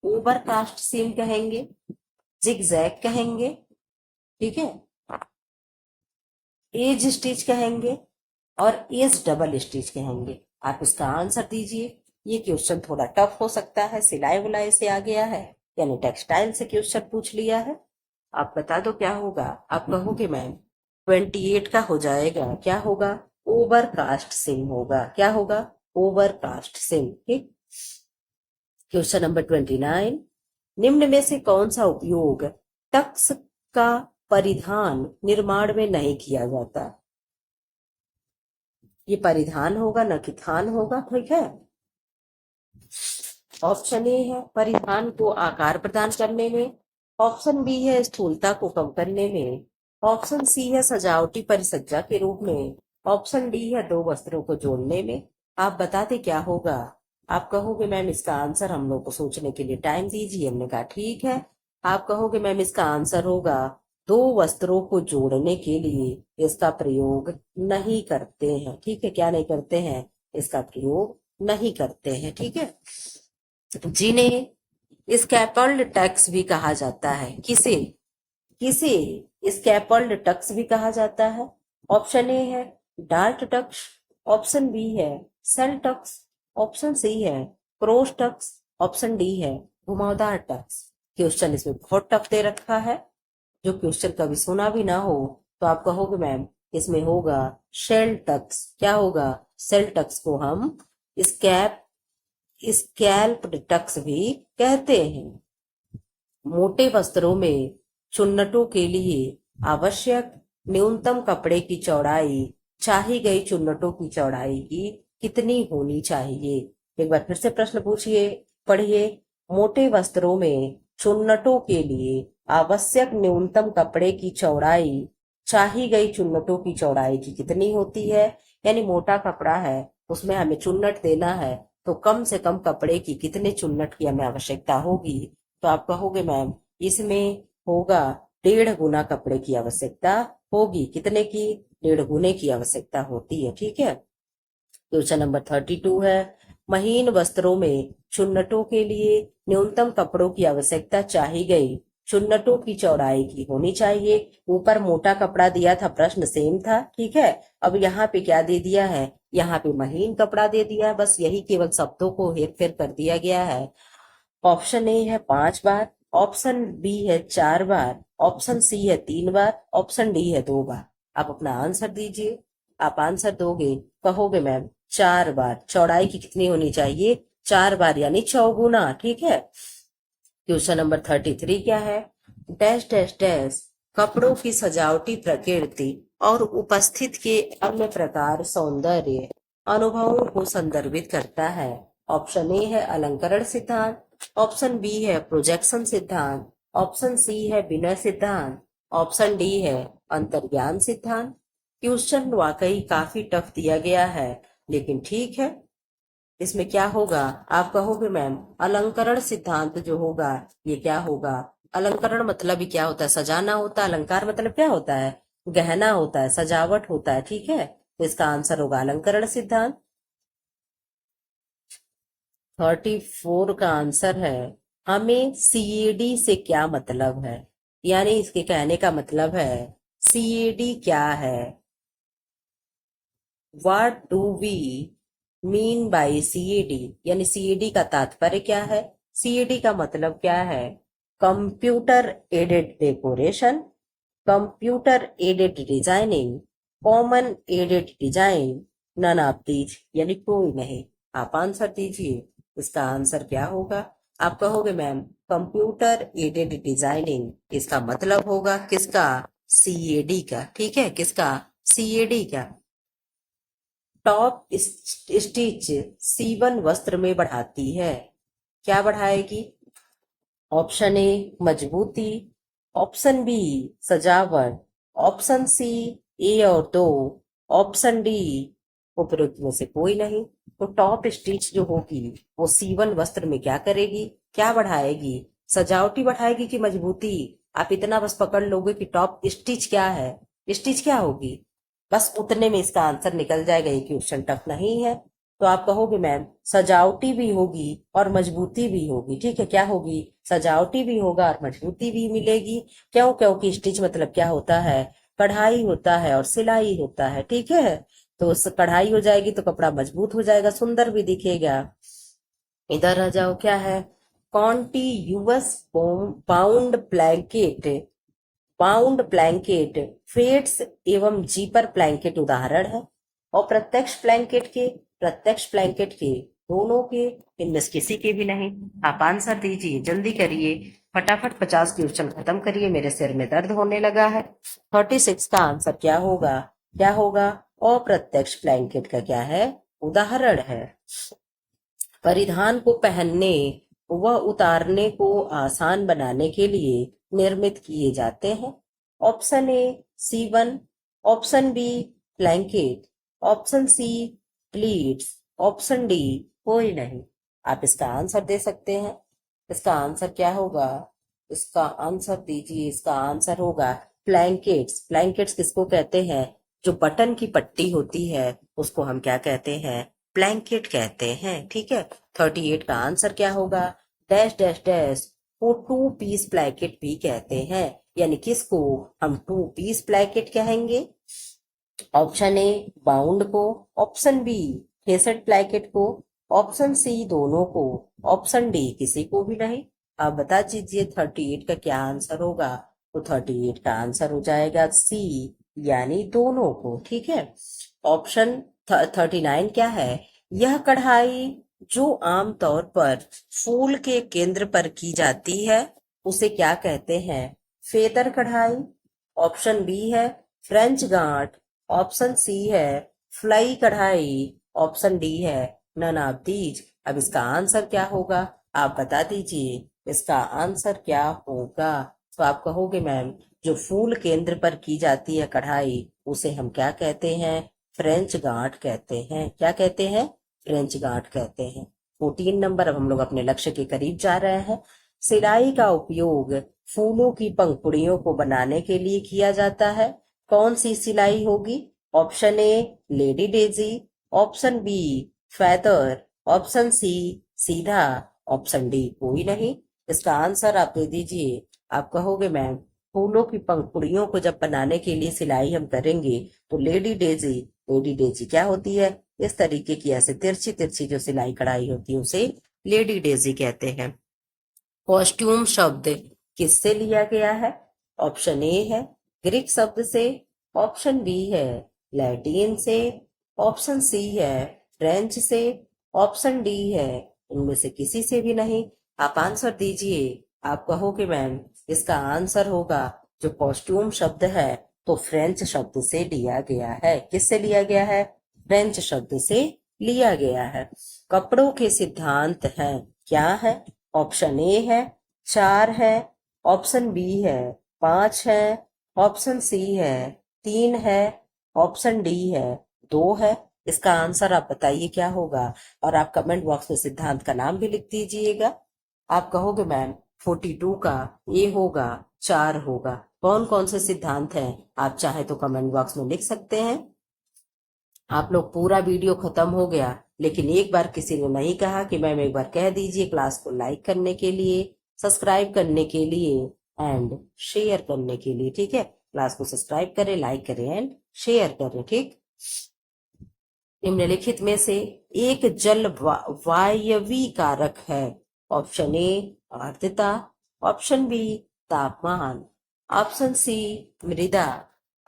ओवरकास्ट सीम कहेंगे, जिगजैग कहेंगे, ठीक है, एज स्टिच कहेंगे, और एज डबल स्टिच कहेंगे। आप इसका आंसर दीजिए। ये क्वेश्चन थोड़ा टफ हो सकता है, सिलाई बुलाई से आ गया है, यानी टेक्सटाइल से क्वेश्चन पूछ लिया है। आप बता दो क्या होगा। आप कहोगे मैम 28 का हो जाएगा। क्या होगा? ओवरकास्ट सिम होगा। क्या होगा? ओवरकास्ट सिम, ठीक। क्वेश्चन नंबर 29, निम्न में से कौन सा उपयोग टक्स का परिधान निर्माण में नहीं किया जाता? ये परिधान होगा न कि थान होगा, ठीक है। ऑप्शन ए है परिधान को आकार प्रदान करने में, ऑप्शन बी है स्थूलता को कम करने में, ऑप्शन सी है सजावटी परिसज्जा के रूप में, ऑप्शन डी है दो वस्त्रों को जोड़ने में। आप बताते क्या होगा। आप कहोगे मैम इसका आंसर हम लोग को सोचने के लिए टाइम दीजिए। हमने कहा ठीक है। आप कहोगे मैम इसका आंसर होगा दो वस्त्रों को जोड़ने के लिए इसका प्रयोग नहीं करते हैं, ठीक है। क्या नहीं करते हैं? इसका प्रयोग नहीं करते हैं, ठीक है। जिन्हें स्कैपल्ड टक्स भी कहा जाता है। किसे? किसे स्कैपल्ड टक्स भी कहा जाता है? ऑप्शन ए है डार्ट टक्स, ऑप्शन बी है सेल टक्स, ऑप्शन सी है क्रोस टक्स, ऑप्शन डी है घुमावदार टक्स। क्वेश्चन इसमें बहुत टफ दे रखा है। जो क्वेश्चन कभी सुना भी ना हो तो आप कहोगे मैम इसमें होगा शेल टक्स। क्या होगा? सेल टक्स को हम स्कैप स्कैल्प्ड टक्स भी कहते हैं। मोटे वस्त्रों में चुन्नटों के लिए आवश्यक न्यूनतम कपड़े की चौड़ाई चाही गई चुन्नटों की चौड़ाई की कितनी होनी चाहिए? एक बार फिर से प्रश्न पूछिए, पढ़िए। मोटे वस्त्रों में चुन्नटों के लिए आवश्यक न्यूनतम कपड़े की चौड़ाई चाही गई चुन्नटों की चौड़ाई की कितनी होती है? यानी मोटा कपड़ा है, उसमें हमें चुन्नट देना है, तो कम से कम कपड़े की कितने चुन्नट की हमें आवश्यकता होगी? तो आप कहोगे मैम इसमें होगा 1.5 गुना कपड़े की आवश्यकता होगी। कितने की? 1.5 गुने की आवश्यकता होती है, ठीक है। क्वेश्चन नंबर 32 है, महीन वस्त्रों में चुन्नटों के लिए न्यूनतम कपड़ों की आवश्यकता चाही गई। चुन्नटों की चौड़ाई की होनी चाहिए। ऊपर मोटा कपड़ा दिया था, प्रश्न सेम था, ठीक है। अब यहाँ पे क्या दे दिया है, यहाँ पे महीन कपड़ा दे दिया है, बस यही केवल शब्दों को हेर फेर कर दिया गया है। ऑप्शन ए है 5 बार, ऑप्शन बी है 4 बार, ऑप्शन सी है 3 बार, ऑप्शन डी है 2 बार। आप अपना आंसर दीजिए। आप आंसर दोगे, कहोगे मैम 4 बार। चौड़ाई की कितनी होनी चाहिए, 4 बार, यानी चौगुना, ठीक है। क्वेश्चन नंबर 33 क्या है, डैश डैश डैश कपड़ों की सजावटी प्रकृति और उपस्थित के अन्य प्रकार सौंदर्य अनुभवों को संदर्भित करता है। ऑप्शन ए है अलंकरण सिद्धांत, ऑप्शन बी है प्रोजेक्शन सिद्धांत, ऑप्शन सी है विनय सिद्धांत, ऑप्शन डी है अंतर्ज्ञान सिद्धांत। क्वेश्चन वाकई काफी टफ दिया गया है, लेकिन ठीक है। इसमें क्या होगा, आप कहोगे मैम अलंकरण सिद्धांत जो होगा ये क्या होगा। अलंकरण मतलब ही क्या होता है, सजाना होता है। अलंकार मतलब क्या होता है, गहना होता है, सजावट होता है, ठीक है। तो इसका आंसर होगा अलंकरण सिद्धांत। 34 का आंसर है, हमें सीएडी से क्या मतलब है, यानी इसके कहने का मतलब है सीएडी क्या है। What do we mean by CAD, यानी सीएडी का तात्पर्य क्या है। सीएडी का मतलब क्या है, computer aided decoration, computer aided designing, common aided design, none of these, यानी कोई नहीं। आप आंसर दीजिए, इसका आंसर क्या होगा। आप कहोगे मैम कंप्यूटर एडेड डिजाइनिंग, इसका मतलब होगा किसका, सीएडी का, ठीक है। किसका, सीएडी का। टॉप स्टिच सीवन वस्त्र में बढ़ाती है, क्या बढ़ाएगी। ऑप्शन ए मजबूती, ऑप्शन बी सजावट, ऑप्शन सी ए और दो, ऑप्शन डी उपरोक्त में से कोई नहीं। तो टॉप स्टिच जो होगी वो सीवन वस्त्र में क्या करेगी, क्या बढ़ाएगी, सजावटी बढ़ाएगी कि मजबूती। आप इतना बस पकड़ लोगे कि टॉप स्टिच क्या है, स्टिच क्या होगी, बस उतने में इसका आंसर निकल जाएगा। ये क्वेश्चन टफ नहीं है। तो आप कहोगे मैम सजावटी भी होगी और मजबूती भी होगी, ठीक है। क्या होगी, सजावटी भी होगा और मजबूती भी मिलेगी। क्यों, क्योंकि स्टिच मतलब क्या होता है, कढ़ाई होता है और सिलाई होता है, ठीक है। तो कढ़ाई हो जाएगी तो कपड़ा मजबूत हो जाएगा, सुंदर भी दिखेगा। इधर आ जाओ, क्या है, continuous bound blanket, bound blanket फेट्स एवं जीपर ब्लैंकेट उदाहरण है। और प्रत्यक्ष ब्लैंकेट के, दोनों के, इनमें से किसी के भी नहीं। आप आंसर दीजिए, जल्दी करिए, फटाफट 50 क्वेश्चन खत्म करिए, मेरे सिर में दर्द होने लगा है। 36 का आंसर क्या होगा, क्या होगा, अप्रत्यक्ष ब्लैंकेट का क्या है, उदाहरण है। परिधान को पहनने व उतारने को आसान बनाने के लिए निर्मित किए जाते हैं। ऑप्शन ए सीवन, option B blanket, option C pleats, option D कोई नहीं। आप इसका आंसर दे सकते हैं। इसका आंसर क्या होगा, इसका आंसर दीजिए। इसका आंसर होगा ब्लैंकेट्स। ब्लैंकेट्स किसको कहते हैं, जो बटन की पट्टी होती है उसको हम क्या कहते हैं, ब्लैंकेट कहते हैं, ठीक है। 38 का आंसर क्या होगा, डैश डैश डैश को 2 पीस ब्लैंकेट भी कहते हैं, यानी किसको हम 2 पीस ब्लैंकेट कहेंगे। ऑप्शन ए बाउंड को, ऑप्शन बी फेसेट ब्लैंकेट को, ऑप्शन सी दोनों को, ऑप्शन डी किसी को भी नहीं। आप बता दीजिए 38 का क्या आंसर होगा। तो 38 का आंसर हो जाएगा सी, यानी दोनों को, ठीक है। ऑप्शन 39 क्या है, यह कढ़ाई जो आमतौर पर फूल के केंद्र पर की जाती है उसे क्या कहते हैं, फेदर कढ़ाई। ऑप्शन बी है फ्रेंच गांठ, ऑप्शन सी है फ्लाई कढ़ाई, ऑप्शन डी है नन ऑफ दीज। अब इसका आंसर क्या होगा, आप बता दीजिए, इसका आंसर क्या होगा। तो आप कहोगे मैम जो फूल केंद्र पर की जाती है कढ़ाई उसे हम क्या कहते हैं, फ्रेंच गांठ कहते हैं। क्या कहते हैं, फ्रेंच गांठ कहते हैं। 14 नंबर, अब हम लोग अपने लक्ष्य के करीब जा रहे हैं। सिलाई का उपयोग फूलों की पंखुड़ियों को बनाने के लिए किया जाता है, कौन सी सिलाई होगी। Option A lady daisy, option B feather, option C सीधा, ऑप्शन डी कोई नहीं। इसका आंसर आप दे दीजिए। आप कहोगे मैम फूलों की पंखुड़ियों को जब बनाने के लिए सिलाई हम करेंगे तो लेडी डेजी क्या होती है? इस तरीके की ऐसे तिरछी तिरछी जो सिलाई कढ़ाई होती है उसे लेडी डेजी कहते हैं। कॉस्ट्यूम शब्द किससे लिया गया है? ऑप्शन ए है ग्रीक शब्द से, ऑप्शन बी है लैटिन से, ऑप्शन सी है फ्रेंच से, ऑप्शन डी है इनमें से किसी से भी नहीं। आप आंसर दीजिए। आप कहोगे मैम इसका आंसर होगा जो कॉस्ट्यूम शब्द है तो फ्रेंच शब्द से लिया गया है। किससे लिया गया है? फ्रेंच शब्द से लिया गया है। कपड़ों के सिद्धांत हैं क्या है? ऑप्शन ए है 4 है, ऑप्शन बी है 5 है, ऑप्शन सी है 3 है, ऑप्शन डी है 2 है। इसका आंसर आप बताइए क्या होगा, और आप कमेंट बॉक्स में सिद्धांत का नाम भी लिख दीजिएगा। आप कहोगे मैम 42 का ए होगा, 4 होगा। कौन कौन से सिद्धांत हैं आप चाहे तो कमेंट बॉक्स में लिख सकते हैं। आप लोग पूरा वीडियो खत्म हो गया, लेकिन एक बार किसी ने नहीं कहा कि मैम एक बार कह दीजिए। क्लास को लाइक करने के लिए, सब्सक्राइब करने के लिए एंड शेयर करने के लिए। ठीक है, क्लास को सब्सक्राइब करें, लाइक करें एंड शेयर करें। ठीक, निम्नलिखित में से एक जल वायवी कारक है। ऑप्शन ए आर्द्रता, ऑप्शन बी तापमान, ऑप्शन सी मृदा,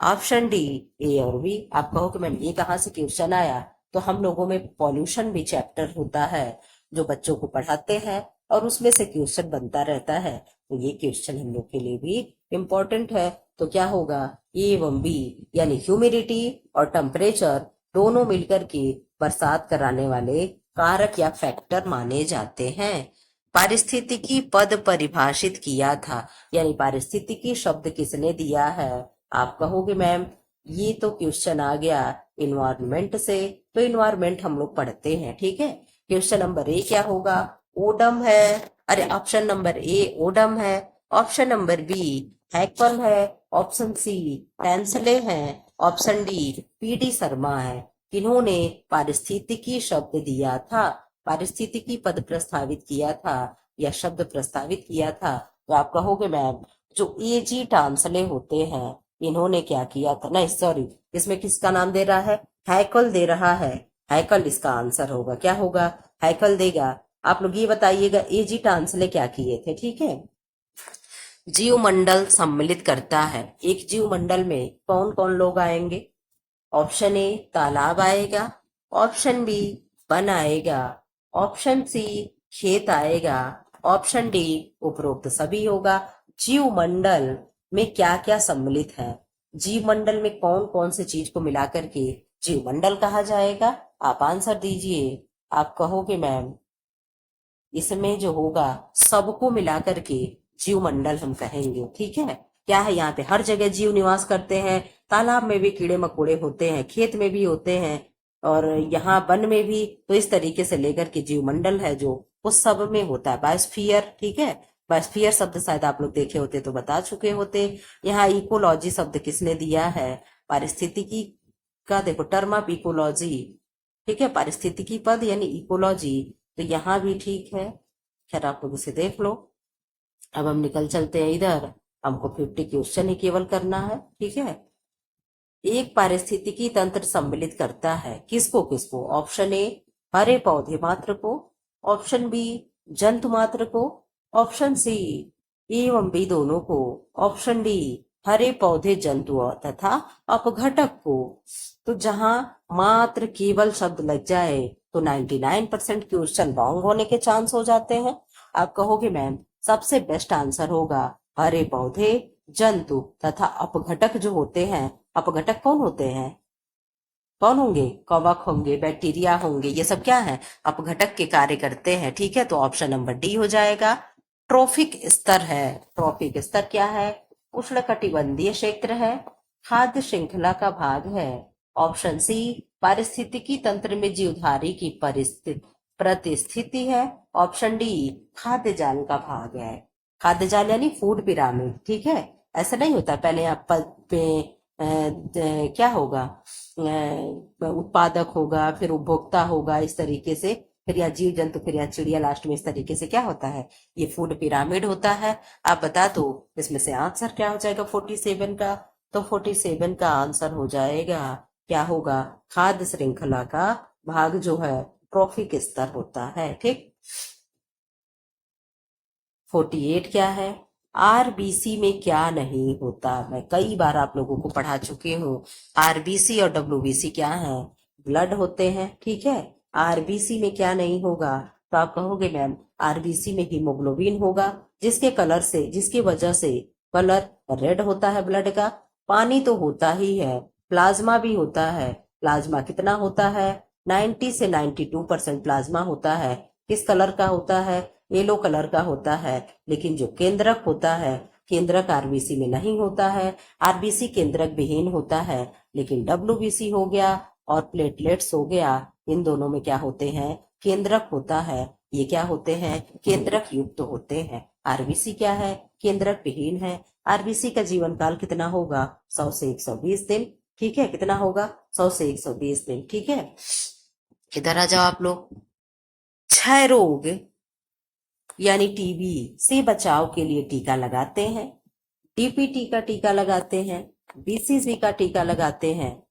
ऑप्शन डी ए और बी। आप कहो कि मैम ये कहाँ से क्वेश्चन आया? तो हम लोगों में पॉल्यूशन भी चैप्टर होता है जो बच्चों को पढ़ाते हैं और उसमें से क्वेश्चन बनता रहता है। तो ये क्वेश्चन हम लोग के लिए भी इम्पोर्टेंट है। तो क्या होगा? ए एवं बी, यानी ह्यूमिडिटी और टेम्परेचर दोनों मिलकर के बरसात कराने वाले कारक या फैक्टर माने जाते हैं। पारिस्थितिकी पद परिभाषित किया था, यानी पारिस्थितिकी शब्द किसने दिया है? आप कहोगे मैम ये तो क्वेश्चन आ गया इन्वायरमेंट से, तो इन्वायरमेंट हम लोग पढ़ते हैं। ठीक है, क्वेश्चन नंबर ए क्या होगा? ओडम है। अरे ऑप्शन नंबर ए ओडम है, ऑप्शन नंबर बी हैकल है, ऑप्शन सी टेंसले है, ऑप्शन डी पीडी शर्मा है। किन्होंने पारिस्थितिकी शब्द दिया था, पारिस्थितिकी पद प्रस्तावित किया था या शब्द प्रस्तावित किया था? तो आप कहोगे मैम जो एजी टांसले होते हैं इन्होंने क्या किया था? नहीं सॉरी, इसमें किसका नाम दे रहा है? हैकल दे रहा है। हैकल इसका आंसर होगा। क्या होगा? हैकल देगा। आप लोग ये बताइएगा एजी टांसले क्या किए थे। ठीक है, जीवमंडल सम्मिलित करता है। एक जीवमंडल में कौन कौन लोग आएंगे? ऑप्शन ए तालाब आएगा, ऑप्शन बी वन आएगा, ऑप्शन सी खेत आएगा, ऑप्शन डी उपरोक्त सभी होगा। जीवमंडल में क्या क्या सम्मिलित है? जीवमंडल में कौन कौन से चीज को मिलाकर के जीवमंडल कहा जाएगा? आप आंसर दीजिए। आप कहोगे मैम इसमें जो होगा सबको मिलाकर के जीवमंडल हम कहेंगे। ठीक है, क्या है यहाँ पे हर जगह जीव निवास करते हैं। तालाब में भी कीड़े मकोड़े होते हैं, खेत में भी होते हैं और यहाँ वन में भी। तो इस तरीके से लेकर के जीवमंडल है जो वो सब में होता है। बायोस्फीयर, ठीक है, बायोस्फीयर शब्द शायद आप लोग देखे होते तो बता चुके होते। यहाँ इकोलॉजी शब्द किसने दिया है? पारिस्थितिकी का देखो टर्म ऑफ इकोलॉजी। ठीक है, पारिस्थितिकी पद यानी इकोलॉजी, तो यहाँ भी ठीक है। खैर आप लोग इसे देख लो। अब हम निकल चलते हैं इधर, हमको 50 क्वेश्चन ही केवल करना है। ठीक है, एक पारिस्थितिकी तंत्र सम्मिलित करता है किसको किसको? ऑप्शन ए हरे पौधे मात्र को, ऑप्शन बी जंतु मात्र को, ऑप्शन सी एवं बी दोनों को, ऑप्शन डी हरे पौधे जंतु तथा अपघटक को। तो जहां मात्र केवल शब्द लग जाए तो 99% क्वेश्चन रॉन्ग होने के चांस हो जाते हैं। आप कहोगे मैम सबसे बेस्ट आंसर होगा हरे पौधे जंतु तथा अपघटक जो होते हैं। अपघटक कौन होते हैं? कौन होंगे? कवक होंगे, बैक्टीरिया होंगे, ये सब क्या है? अपघटक के कार्य करते हैं। ठीक है, तो ऑप्शन नंबर डी हो जाएगा। ट्रॉफिक स्तर है। ट्रॉफिक स्तर क्या है? उष्णकटिबंधीय क्षेत्र है, खाद्य श्रृंखला का भाग है। ऑप्शन सी पारिस्थितिकी तंत्र में जीवधारी की प्रतिस्थिति है। ऑप्शन डी खाद्य जाल का भाग है। खाद्य जाल यानी फूड पिरामिड। ठीक है, ऐसा नहीं होता पहले आप पे क्या होगा? उत्पादक होगा, फिर उपभोक्ता होगा, इस तरीके से फिर या जीव जंतु, फिर या चिड़िया, लास्ट में इस तरीके से क्या होता है, ये फूड पिरामिड होता है। आप बता दो इसमें से आंसर क्या हो जाएगा 47 का। तो 47 का आंसर हो जाएगा, क्या होगा, खाद्य श्रृंखला का भाग जो है ट्रॉफिक स्तर होता है। ठीक। 48 क्या है, आरबीसी में क्या नहीं होता। मैं कई बार आप लोगों को पढ़ा चुकी हूँ। आरबीसी और डब्ल्यूबीसी क्या है, ब्लड होते हैं। ठीक है। आरबीसी में क्या नहीं होगा, तो आप कहोगे मैम आरबीसी में हीमोग्लोबिन होगा, जिसके कलर से, जिसकी वजह से कलर रेड होता है ब्लड का। पानी तो होता ही है, प्लाज्मा भी होता है। प्लाज्मा कितना होता है, 90 से 92% प्लाज्मा होता है। किस कलर का होता है, येलो कलर का होता है। लेकिन जो केंद्रक होता है, केंद्रक आरबीसी में नहीं होता है, आरबीसी केंद्रक विहीन होता है। लेकिन डब्ल्यूबीसी हो गया और प्लेटलेट्स हो गया, इन दोनों में क्या होते हैं, केंद्रक होता है। ये क्या होते हैं, केंद्रक युक्त होते हैं। आरबीसी क्या है, केंद्रक विहीन है। आरबीसी का जीवन काल कितना होगा, 100 से 120 दिन। ठीक है, कितना होगा, 100 से 120 दिन। ठीक है। इधर आ जाओ आप लोग। क्षय रोग यानी टीबी से बचाव के लिए टीका लगाते हैं, डीपीटी का टीका लगाते हैं, बीसीजी का टीका लगाते हैं,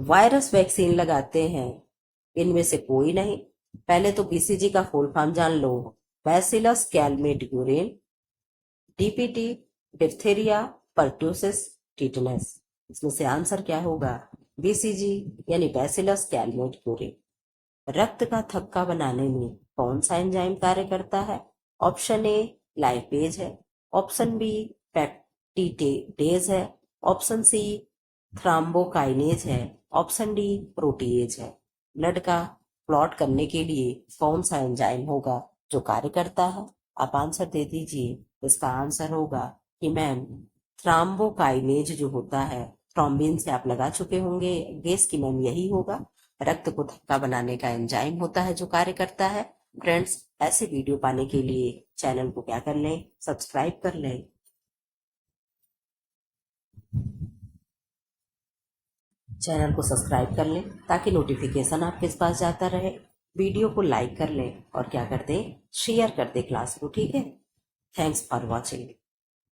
वायरस वैक्सीन लगाते हैं। इनमें से कोई नहीं। पहले तो बीसीजी का फुल फॉर्म जान लो, bacillus Calmette Guerin. DPT diphtheria, pertussis, tetanus. इसमें से आंसर क्या होगा, बीसीजी यानी बैसिलस कैलमेट-यूरेन। रक्त का थक्का बनाने में कौन सा एंजाइम कार्य करता है, ऑप्शन ए लाइपेज है, ऑप्शन बी पेप्टिडेज है, ऑप्शन सी थ्राम्बोकाइनेज है, ऑप्शन डी प्रोटीएज है। ब्लड का क्लॉट करने के लिए कौन सा एंजाइम होगा जो कार्य करता है, आप आंसर दे दीजिए। इसका आंसर होगा कि मैम थ्राम्बोकाइनेज जो होता है, थ्रोम्बिन से आप लगा चुके होंगे गेस की मैम यही होगा। रक्त को थक्का बनाने का एंजाइम होता है जो कार्य करता है। फ्रेंड्स, ऐसे वीडियो पाने के लिए चैनल को क्या कर लें, सब्सक्राइब कर लें। चैनल को सब्सक्राइब कर लें ताकि नोटिफिकेशन आपके पास जाता रहे। वीडियो को लाइक कर लें और क्या कर दें, शेयर कर दें क्लास को। ठीक है। Thanks for watching.